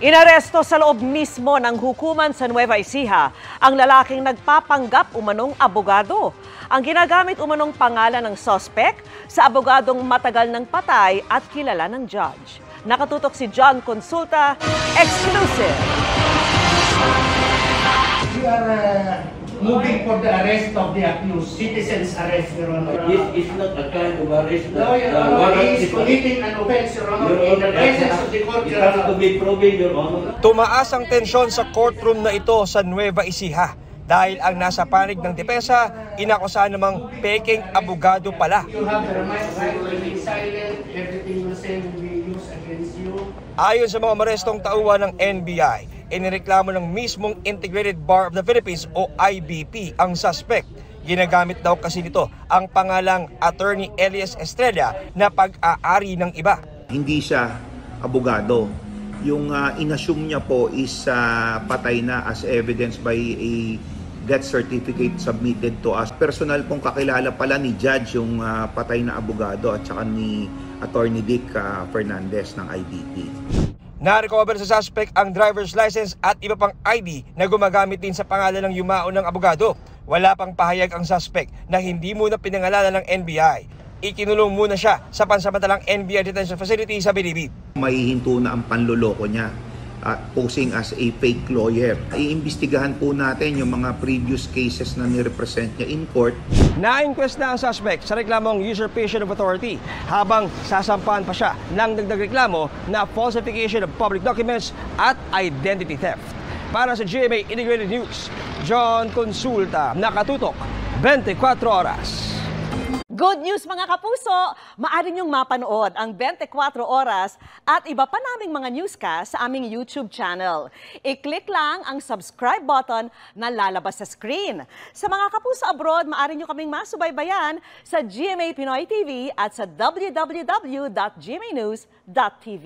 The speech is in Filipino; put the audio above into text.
Inaresto sa loob mismo ng hukuman sa Nueva Ecija ang lalaking nagpapanggap umanong abogado. Ang ginagamit umanong pangalan ng suspect sa abogadong matagal ng patay at kilala ng judge. Nakatutok si John Consulta, exclusive. We are moving for the arrest of the accused, citizen's arrest, Your Honor. This is not a kind of arrest. No, Your Honor, he is committing an offense, Your Honor, in the presence of the court, Your Honor. To be proven, Your Honor. Tumaas ang tensyon sa courtroom na ito sa Nueva Ecija dahil ang nasa panig ng depensa, inakusahan namang peking abogado pala. You have the right to remain silent. Everything you say will be used against you. Ayon sa mga marestong tauhan ng NBI, inireklamo ng mismong Integrated Bar of the Philippines o IBP ang suspect. Ginagamit daw kasi nito ang pangalang Attorney Elias Estrella na pag-aari ng iba. Hindi siya abogado. Yung inassume niya po is patay na as evidenced by a death certificate submitted to us. Personal pong kakilala pala ni Judge yung patay na abogado at saka ni Attorney Dick Fernandez ng IBP. Na-recover sa suspect ang driver's license at iba pang ID na gumagamit din sa pangalan ng yumao ng abogado. Wala pang pahayag ang suspect na hindi muna pinangalanan ng NBI. Ikinulong muna siya sa pansamantalang NBI detention facility sa Bilibid. Mahihinto na ang panloloko niya, posing as a fake lawyer. Iimbestigahan po natin yung mga previous cases na nirepresent niya in court. Na-inquest na ang suspect sa reklamong usurpation of authority habang sasampahan pa siya ng dagdag reklamo na falsification of public documents at identity theft. Para sa GMA Integrated News, John Consulta, nakatutok 24 oras. Good news mga kapuso! Maaari niyong mapanood ang 24 oras at iba pa naming mga newscast sa aming YouTube channel. I-click lang ang subscribe button na lalabas sa screen. Sa mga kapuso abroad, maaari niyo kaming masubaybayan sa GMA Pinoy TV at sa www.gmanews.tv.